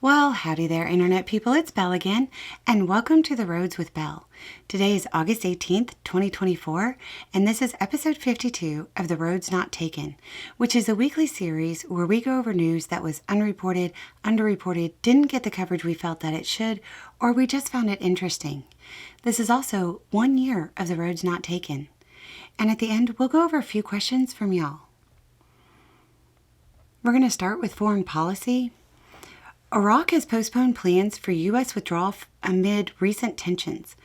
Well, howdy there, Internet people. It's Belle again, and welcome to The Roads with Belle. Today is August 18th, 2024, and this is episode 52 of The Roads Not Taken, which is a weekly series where we go over news that was unreported, underreported, didn't get the coverage we felt that it should, or we just found it interesting. This is also 1 year of The Roads Not Taken. And at the end, we'll go over a few questions from y'all. We're going to start with foreign policy. Iraq has postponed plans for U.S. withdrawal amid recent tensions.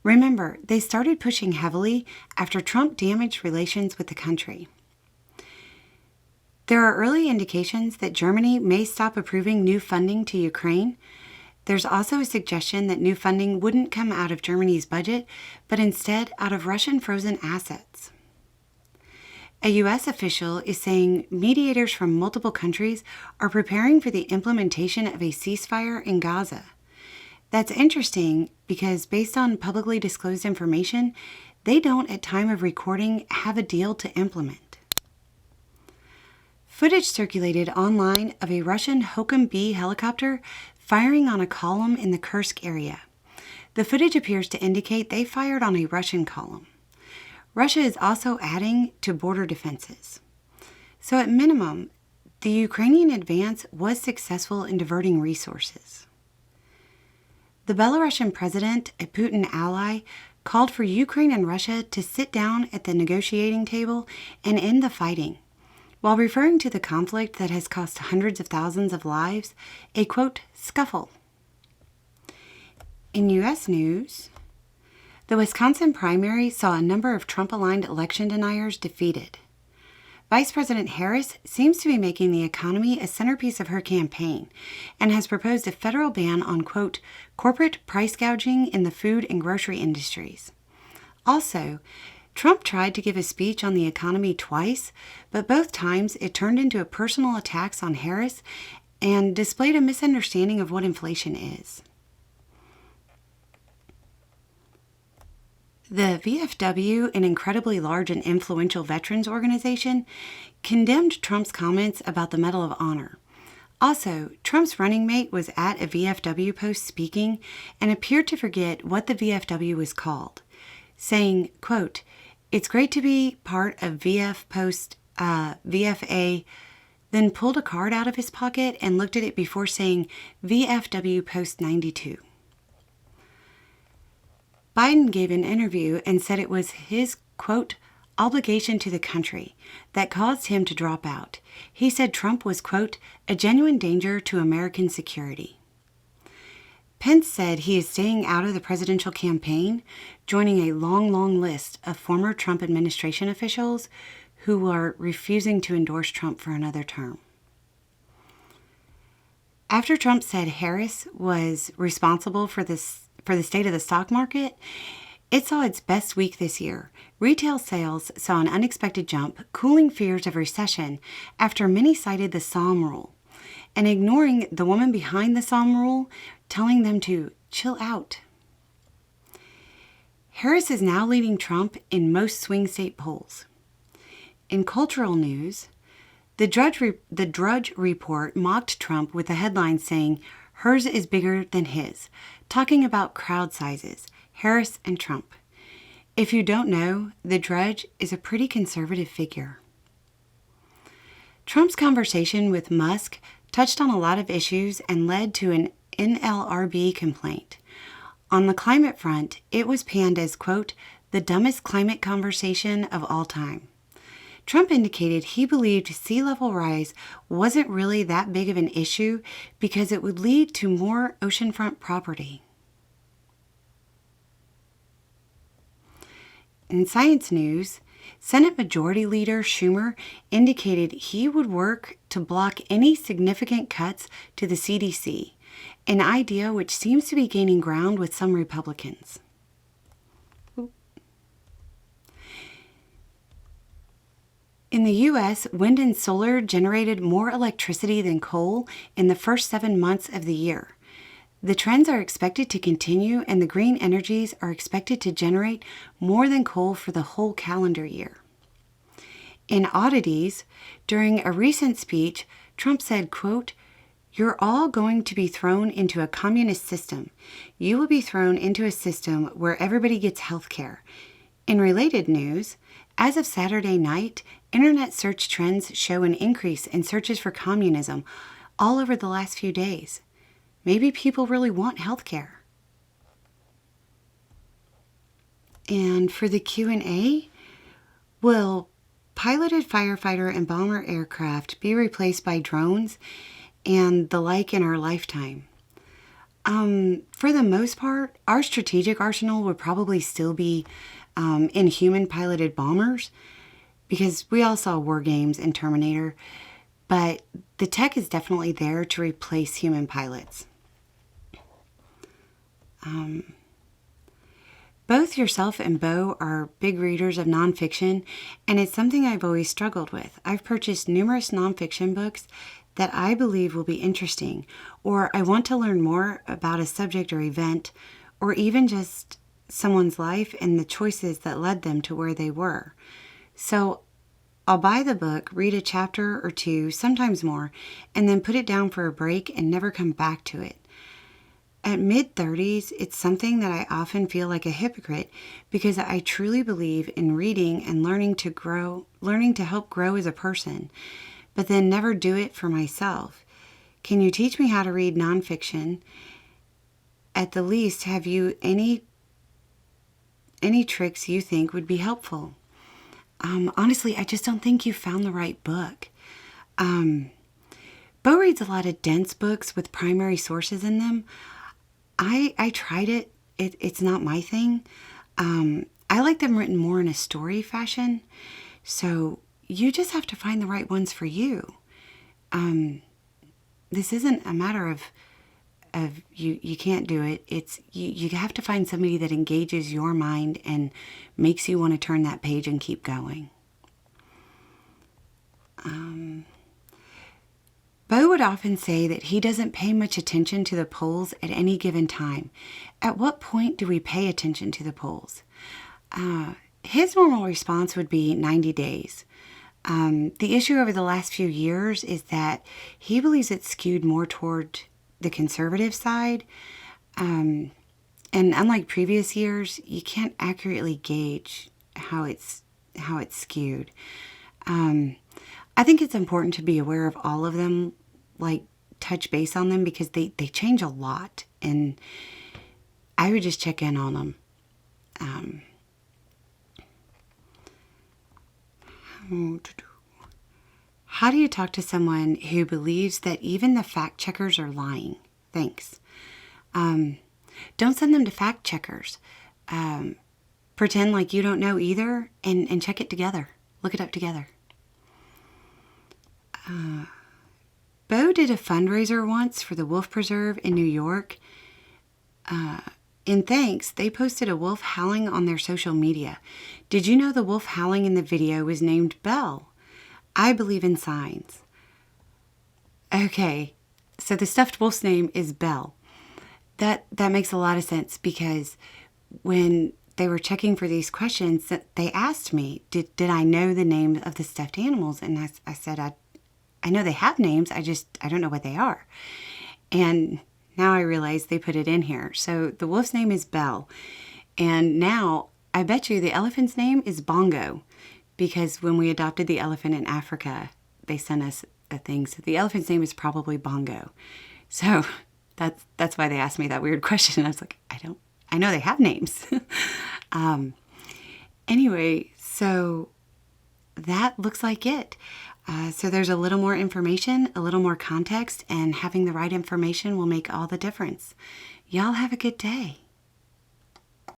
Remember, they started pushing heavily after Trump damaged relations with the country. There are early indications that Germany may stop approving new funding to Ukraine. There's also a suggestion that new funding wouldn't come out of Germany's budget, but instead out of Russian frozen assets. A U.S. official is saying mediators from multiple countries are preparing for the implementation of a ceasefire in Gaza. That's interesting because based on publicly disclosed information, they don't, at time of recording, have a deal to implement. Footage circulated online of a Russian Hokum-B helicopter firing on a column in the Kursk area. The footage appears to indicate they fired on a Russian column. Russia is also adding to border defenses. So at minimum, the Ukrainian advance was successful in diverting resources. The Belarusian president, a Putin ally, called for Ukraine and Russia to sit down at the negotiating table and end the fighting, while referring to the conflict that has cost hundreds of thousands of lives a, quote, scuffle. In U.S. news, the Wisconsin primary saw a number of Trump-aligned election deniers defeated. Vice President Harris seems to be making the economy a centerpiece of her campaign and has proposed a federal ban on, quote, corporate price gouging in the food and grocery industries. Also, Trump tried to give a speech on the economy twice, but both times it turned into personal attacks on Harris and displayed a misunderstanding of what inflation is. The VFW, an incredibly large and influential veterans organization, condemned Trump's comments about the Medal of Honor. Also, Trump's running mate was at a VFW post speaking and appeared to forget what the VFW was called, saying, quote, "It's great to be part of VFA," then pulled a card out of his pocket and looked at it before saying VFW Post 92. Biden gave an interview and said it was his, quote, obligation to the country that caused him to drop out. He said Trump was, quote, a genuine danger to American security. Pence said he is staying out of the presidential campaign, joining a long list of former Trump administration officials who are refusing to endorse Trump for another term. After Trump said Harris was responsible for the state of the stock market, it saw its best week this year. Retail sales saw an unexpected jump, cooling fears of recession after many cited the Psalm rule, and ignoring the woman behind the Psalm rule, telling them to chill out. Harris is now leading Trump in most swing state polls. In cultural news, the Drudge Report mocked Trump with a headline saying, "Hers is bigger than his," talking about crowd sizes, Harris and Trump. If you don't know, the Drudge is a pretty conservative figure. Trump's conversation with Musk touched on a lot of issues and led to an NLRB complaint. On the climate front, it was panned as, quote, the dumbest climate conversation of all time. Trump indicated he believed sea level rise wasn't really that big of an issue because it would lead to more oceanfront property. In science news, Senate Majority Leader Schumer indicated he would work to block any significant cuts to the CDC, an idea which seems to be gaining ground with some Republicans. In the U.S., wind and solar generated more electricity than coal in the first 7 months of the year. The trends are expected to continue, and the green energies are expected to generate more than coal for the whole calendar year. In oddities, during a recent speech, Trump said, quote, You're all going to be thrown into a communist system. You will be thrown into a system where everybody gets health care. In related news, as of Saturday night, internet search trends show an increase in searches for communism all over the last few days. Maybe people really want health care. And for the Q&A, will piloted firefighter and bomber aircraft be replaced by drones and the like in our lifetime? For the most part, our strategic arsenal would probably still be in human-piloted bombers, because we all saw War Games and Terminator, but the tech is definitely there to replace human pilots. Both yourself and Bo are big readers of nonfiction, and it's something I've always struggled with. I've purchased numerous nonfiction books that I believe will be interesting, or I want to learn more about a subject or event, or even just someone's life and the choices that led them to where they were. So I'll buy the book, read a chapter or two, sometimes more, and then put it down for a break and never come back to it. At mid-30s, it's something that I often feel like a hypocrite, because I truly believe in reading and learning to help grow as a person, but then never do it for myself. Can you teach me how to read nonfiction? At the least, have you any tricks you think would be helpful? Honestly, I just don't think you found the right book. Bo reads a lot of dense books with primary sources in them. I tried it. It's not my thing. I like them written more in a story fashion. So you just have to find the right ones for you. This isn't a matter of you can't do it. It's you have to find somebody that engages your mind and makes you want to turn that page and keep going. Bo would often say that he doesn't pay much attention to the polls at any given time. At what point do we pay attention to the polls? His normal response would be 90 days. The issue over the last few years is that he believes it's skewed more toward the conservative side. And unlike previous years, you can't accurately gauge how it's skewed. I think it's important to be aware of all of them, like touch base on them, because they change a lot, and I would just check in on them. How do you talk to someone who believes that even the fact checkers are lying? Thanks. Don't send them to fact checkers. Pretend like you don't know either, and check it together. Look it up together. Bo did a fundraiser once for the Wolf Preserve in New York. In thanks, they posted a wolf howling on their social media. Did you know the wolf howling in the video was named Belle? I believe in signs. Okay, so the stuffed wolf's name is Belle. That makes a lot of sense, because when they were checking for these questions, they asked me, did I know the names of the stuffed animals? And I said, I know they have names, I don't know what they are. And now I realize they put it in here. So the wolf's name is Belle. And now I bet you the elephant's name is Bongo, because when we adopted the elephant in Africa, they sent us a thing. So the elephant's name is probably Bongo. So that's why they asked me that weird question. I was like, I know they have names. Anyway, so that looks like it. So there's a little more information, a little more context, and having the right information will make all the difference. Y'all have a good day.